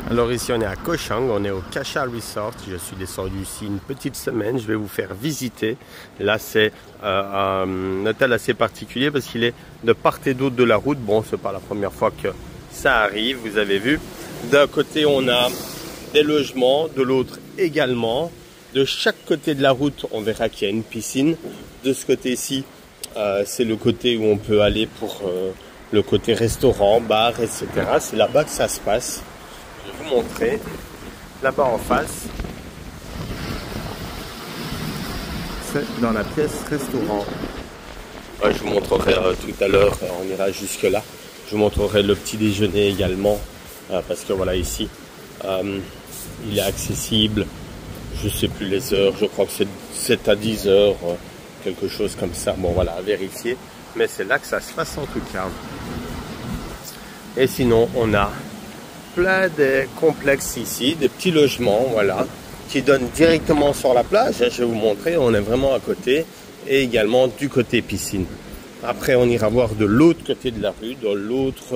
Alors ici on est à Koh Chang, on est au Kasha Resort. Je suis descendu ici une petite semaine, je vais vous faire visiter. Là c'est un hôtel assez particulier parce qu'il est de part et d'autre de la route. Bon, c'est pas la première fois que ça arrive, vous avez vu. D'un côté on a des logements, de l'autre également. De chaque côté de la route on verra qu'il y a une piscine. De ce côté-ci c'est le côté où on peut aller pour le côté restaurant, bar, etc. C'est là-bas que ça se passe. Je vais vous montrer. Là-bas en face, c'est dans la pièce restaurant. Je vous montrerai tout à l'heure, on ira jusque là. Je vous montrerai le petit déjeuner également, parce que voilà ici, il est accessible. Je sais plus les heures, je crois que c'est 7 à 10 heures, quelque chose comme ça. Bon voilà, à vérifier. Mais c'est là que ça se passe en tout cas. Et sinon, on a plein de complexes ici, des petits logements, voilà, qui donnent directement sur la plage. Je vais vous montrer, on est vraiment à côté, et également du côté piscine. Après, on ira voir de l'autre côté de la rue, dans l'autre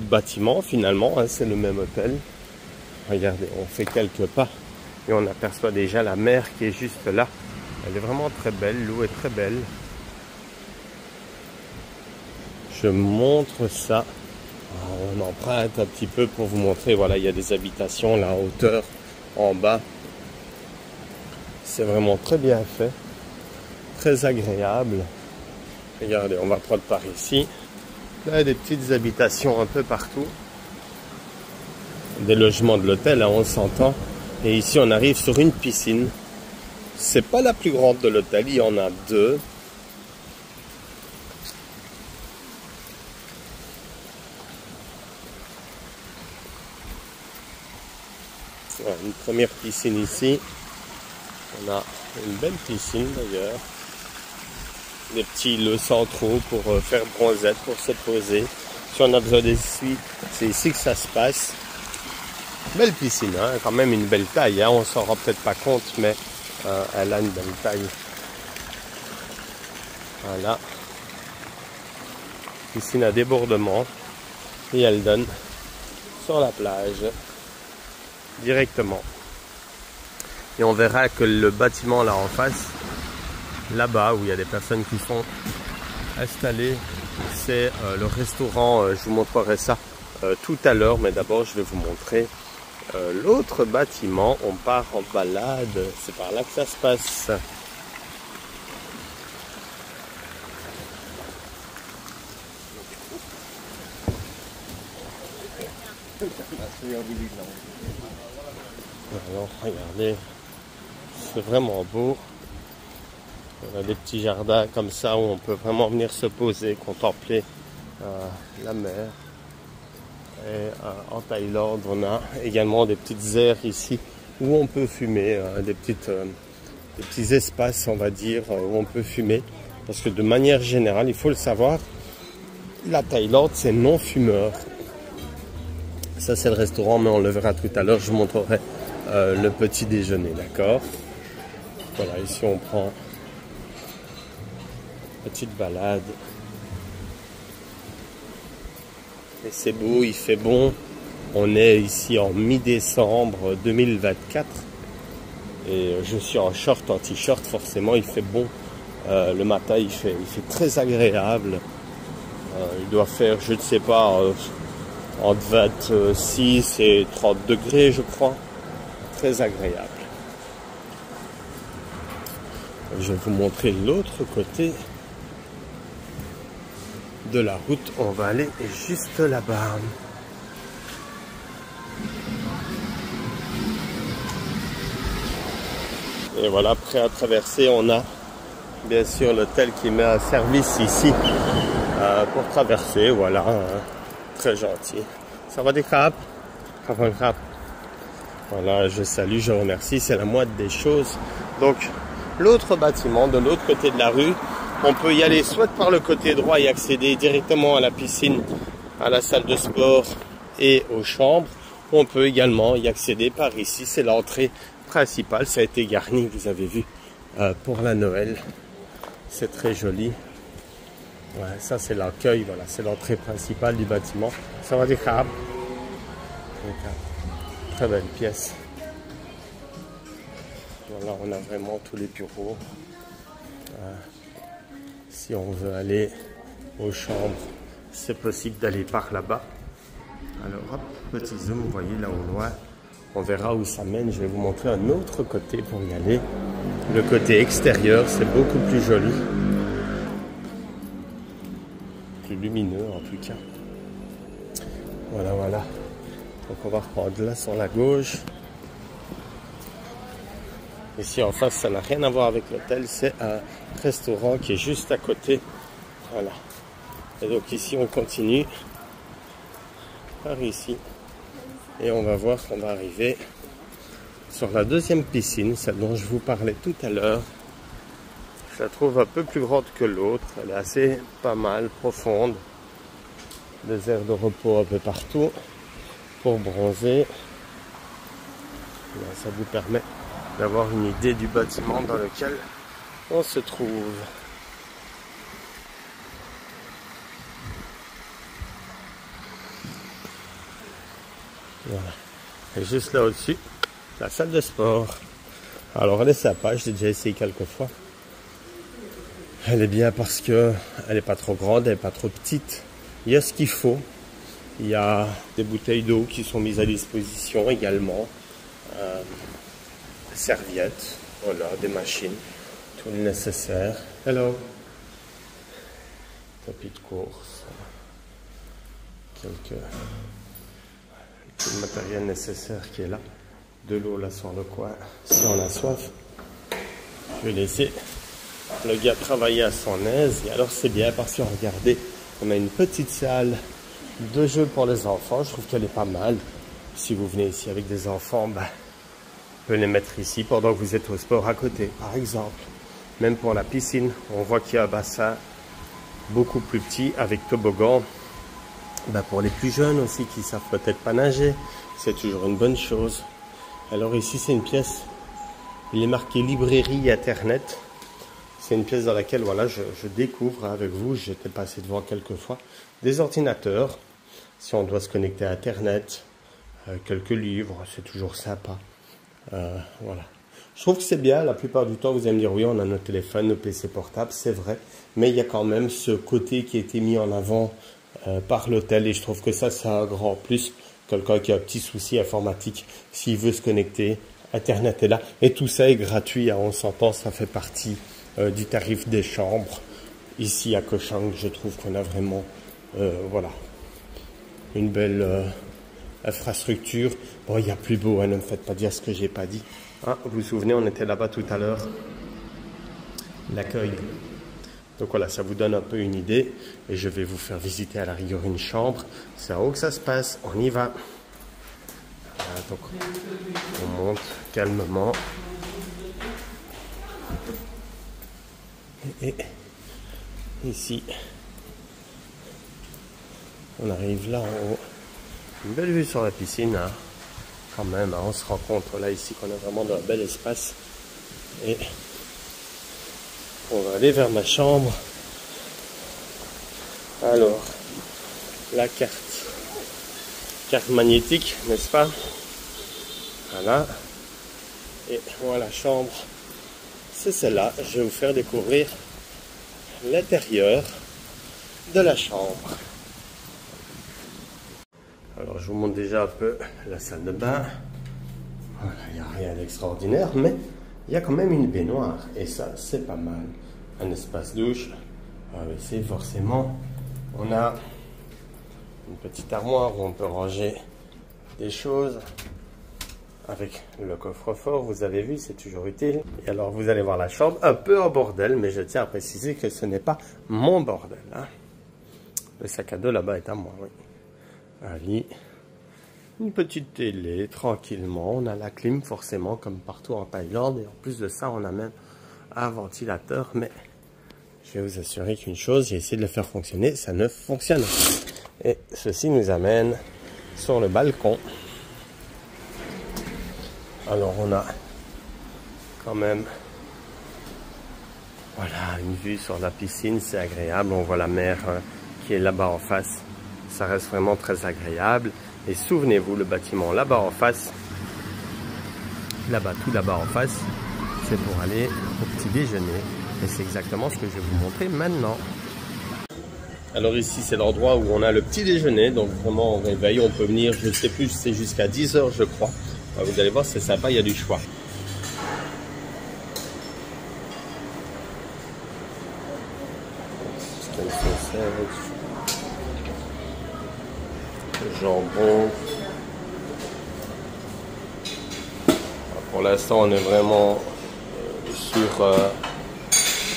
bâtiment finalement, hein, c'est le même hôtel. Regardez, on fait quelques pas et on aperçoit déjà la mer qui est juste là. Elle est vraiment très belle, l'eau est très belle. Je montre ça. On emprunte un petit peu pour vous montrer. Voilà, il y a des habitations là en hauteur, en bas. C'est vraiment très bien fait. Très agréable. Regardez, on va prendre par ici. Là, des petites habitations un peu partout. Des logements de l'hôtel, hein, on s'entend. Et ici, on arrive sur une piscine. C'est pas la plus grande de l'hôtel, il y en a deux. Voilà, une première piscine ici. On a une belle piscine d'ailleurs. Des petits îlots centraux pour faire bronzette, pour se poser. Si on a besoin d'essuie, c'est ici que ça se passe. Belle piscine, hein, quand même une belle taille. Hein, on s'en rend peut-être pas compte, mais elle a une belle taille. Voilà. Piscine à débordement. Et elle donne sur la plage. Directement. Et on verra que le bâtiment là en face, là-bas où il y a des personnes qui sont installées, c'est le restaurant. Je vous montrerai ça tout à l'heure, mais d'abord je vais vous montrer l'autre bâtiment. On part en balade, c'est par là que ça se passe. Alors regardez, c'est vraiment beau. On a des petits jardins comme ça où on peut vraiment venir se poser, contempler la mer. Et en Thaïlande, on a également des petites aires ici où on peut fumer, des petits espaces, on va dire, où on peut fumer. Parce que de manière générale, il faut le savoir, la Thaïlande, c'est non fumeur. Ça, c'est le restaurant, mais on le verra tout à l'heure. Je vous montrerai le petit déjeuner, d'accord? Voilà, ici, on prend une petite balade. Et c'est beau, il fait bon. On est ici en mi-décembre 2024. Et je suis en short, en t-shirt, forcément, il fait bon. Le matin, il fait très agréable. Il doit faire, je ne sais pas, entre 26 et 30 degrés, je crois. Très agréable. Je vais vous montrer l'autre côté de la route. On va aller juste là-bas. Et voilà, prêt à traverser, on a bien sûr l'hôtel qui met un service ici pour traverser. Voilà, très gentil. Ça va des crabes? Voilà, je salue, je remercie, c'est la moindre des choses. Donc, l'autre bâtiment, de l'autre côté de la rue, on peut y aller soit par le côté droit et accéder directement à la piscine, à la salle de sport et aux chambres. On peut également y accéder par ici, c'est l'entrée principale. Ça a été garni, vous avez vu, pour la Noël. C'est très joli. Ouais, ça c'est l'accueil, voilà, c'est l'entrée principale du bâtiment. Ça va des crabes. Très belle pièce. Voilà, on a vraiment tous les bureaux. Si on veut aller aux chambres, c'est possible d'aller par là-bas. Alors hop, petit zoom, vous voyez là au loin. On verra où ça mène. Je vais vous montrer un autre côté pour y aller. Le côté extérieur, c'est beaucoup plus joli. Plus lumineux en tout cas. Voilà, voilà. Donc on va reprendre là sur la gauche. Ici en face, ça n'a rien à voir avec l'hôtel. C'est un restaurant qui est juste à côté. Voilà. Et donc ici, on continue par ici. Et on va voir qu'on va arriver sur la deuxième piscine, celle dont je vous parlais tout à l'heure. Je la trouve un peu plus grande que l'autre. Elle est assez pas mal, profonde. Des aires de repos un peu partout pour bronzer. Là, ça vous permet d'avoir une idée du bâtiment dans lequel on se trouve. Voilà. Et juste là au-dessus, la salle de sport. Alors elle est sympa, je l'ai déjà essayé quelques fois. Elle est bien parce que elle n'est pas trop grande, elle n'est pas trop petite. Il y a ce qu'il faut. Il y a des bouteilles d'eau qui sont mises à disposition également. Serviettes, voilà, des machines, tout le nécessaire. Hello. Tapis de course. Tout le matériel nécessaire qui est là. De l'eau là sur le coin, si on a soif. Je vais laisser le gars travailler à son aise. Et alors c'est bien parce que regardez, on a une petite salle de jeu pour les enfants. Je trouve qu'elle est pas mal. Si vous venez ici avec des enfants, ben, vous pouvez les mettre ici pendant que vous êtes au sport à côté, par exemple. Même pour la piscine, on voit qu'il y a un bassin beaucoup plus petit avec toboggan. Ben, pour les plus jeunes aussi qui savent peut-être pas nager, c'est toujours une bonne chose. Alors ici c'est une pièce, il est marqué librairie internet. C'est une pièce dans laquelle voilà, je découvre avec vous, j'étais passé devant quelques fois, des ordinateurs. Si on doit se connecter à internet, quelques livres, c'est toujours sympa. Voilà. Je trouve que c'est bien, la plupart du temps vous allez me dire oui, on a nos téléphones, nos PC portables, c'est vrai. Mais il y a quand même ce côté qui a été mis en avant par l'hôtel et je trouve que ça c'est un grand plus. Quelqu'un qui a un petit souci informatique, s'il veut se connecter, internet est là. Et tout ça est gratuit, hein, on s'entend, ça fait partie du tarif des chambres. Ici à Koh Chang, je trouve qu'on a vraiment voilà, une belle infrastructure. Bon, il y a plus beau, hein, ne me faites pas dire ce que j'ai pas dit. Ah, vous vous souvenez, on était là-bas tout à l'heure. L'accueil. Donc voilà, ça vous donne un peu une idée. Et je vais vous faire visiter à la rigueur une chambre. C'est en haut que ça se passe. On y va. Voilà, donc on monte calmement. Et ici, on arrive là en haut. Une belle vue sur la piscine. Hein. Quand même, hein, on se rend compte là ici qu'on a vraiment un bel espace. Et on va aller vers ma chambre. Alors, la carte magnétique, n'est-ce pas? Voilà. Et voilà la chambre. C'est celle-là. Je vais vous faire découvrir l'intérieur de la chambre. Alors, je vous montre déjà un peu la salle de bain. Voilà, il n'y a rien d'extraordinaire, mais il y a quand même une baignoire. Et ça, c'est pas mal. Un espace douche, un WC, forcément. On a une petite armoire où on peut ranger des choses. Avec le coffre-fort, vous avez vu, c'est toujours utile. Et alors, vous allez voir la chambre, un peu en bordel, mais je tiens à préciser que ce n'est pas mon bordel. Hein. Le sac à dos là-bas est à moi, oui. Un lit, une petite télé, tranquillement. On a la clim, forcément, comme partout en Thaïlande. Et en plus de ça, on a même un ventilateur. Mais je vais vous assurer qu'une chose, j'ai essayé de le faire fonctionner, ça ne fonctionne pas. Et ceci nous amène sur le balcon. Alors on a quand même voilà, une vue sur la piscine, c'est agréable. On voit la mer qui est là-bas en face. Ça reste vraiment très agréable. Et souvenez-vous, le bâtiment là-bas en face, là-bas, tout là-bas en face, c'est pour aller au petit déjeuner. Et c'est exactement ce que je vais vous montrer maintenant. Alors ici, c'est l'endroit où on a le petit déjeuner. Donc vraiment, au réveil, on peut venir, je ne sais plus, c'est jusqu'à 10 h, je crois. Vous allez voir, c'est sympa, il y a du choix. Jambon. Pour l'instant, on est vraiment sur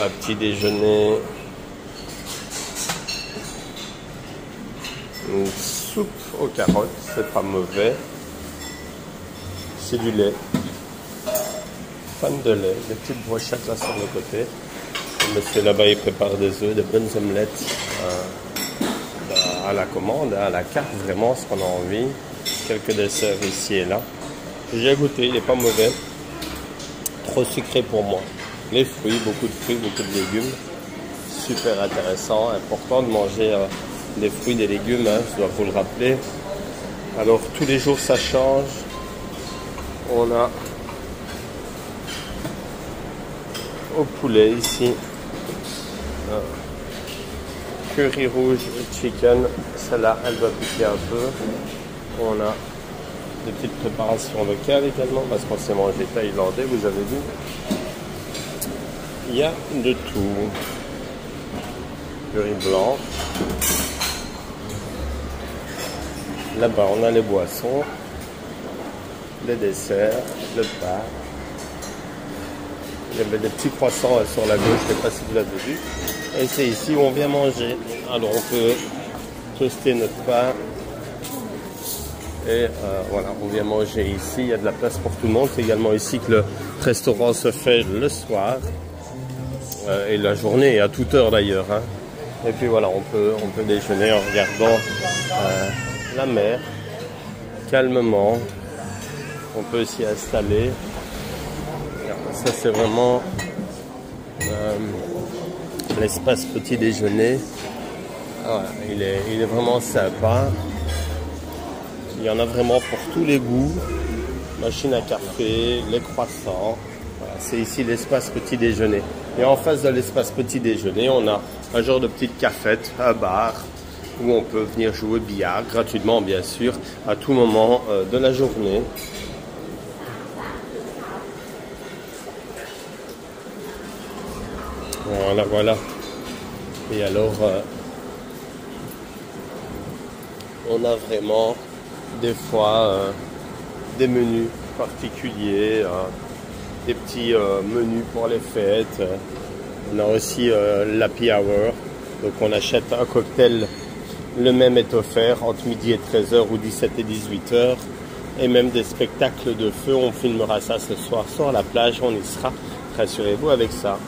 un petit déjeuner. Une soupe aux carottes, c'est pas mauvais. C'est du lait. Fan de lait. Des petites brochettes là sur le côté. Le monsieur là-bas, il prépare des œufs, des bonnes omelettes à la commande, à la carte, vraiment ce qu'on a envie. Quelques desserts ici et là. J'ai goûté, il n'est pas mauvais. Trop sucré pour moi. Les fruits, beaucoup de légumes. Super intéressant, important de manger des fruits, des légumes, hein, je dois vous le rappeler. Alors tous les jours ça change. On a au poulet ici. Curry rouge chicken, celle-là elle va piquer un peu. On a des petites préparations locales également parce qu'on s'est mangé thaïlandais, vous avez vu. Il y a de tout. Curry blanc. Là-bas on a les boissons, les desserts, le pain. Il y avait des petits croissants sur la gauche, je ne sais pas si vous l'avez vu. Et c'est ici où on vient manger. Alors on peut toaster notre pain. Et voilà, on vient manger ici. Il y a de la place pour tout le monde. C'est également ici que le restaurant se fait le soir. Et la journée, et à toute heure d'ailleurs. Hein. Et puis voilà, on peut déjeuner en regardant la mer. Calmement. On peut s'y installer. Ça c'est vraiment l'espace petit déjeuner. Ah, il est vraiment sympa. Il y en a vraiment pour tous les goûts. Machine à café, les croissants. Voilà, c'est ici l'espace petit déjeuner. Et en face de l'espace petit déjeuner, on a un genre de petite cafette, un bar, où on peut venir jouer au billard, gratuitement bien sûr, à tout moment de la journée. Voilà, voilà. Et alors, on a vraiment des fois des menus particuliers, des petits menus pour les fêtes. On a aussi l'happy hour. Donc on achète un cocktail, le même est offert entre midi et 13 h ou 17 et 18 h. Et même des spectacles de feu. On filmera ça ce soir sur la plage, on y sera. Rassurez-vous avec ça.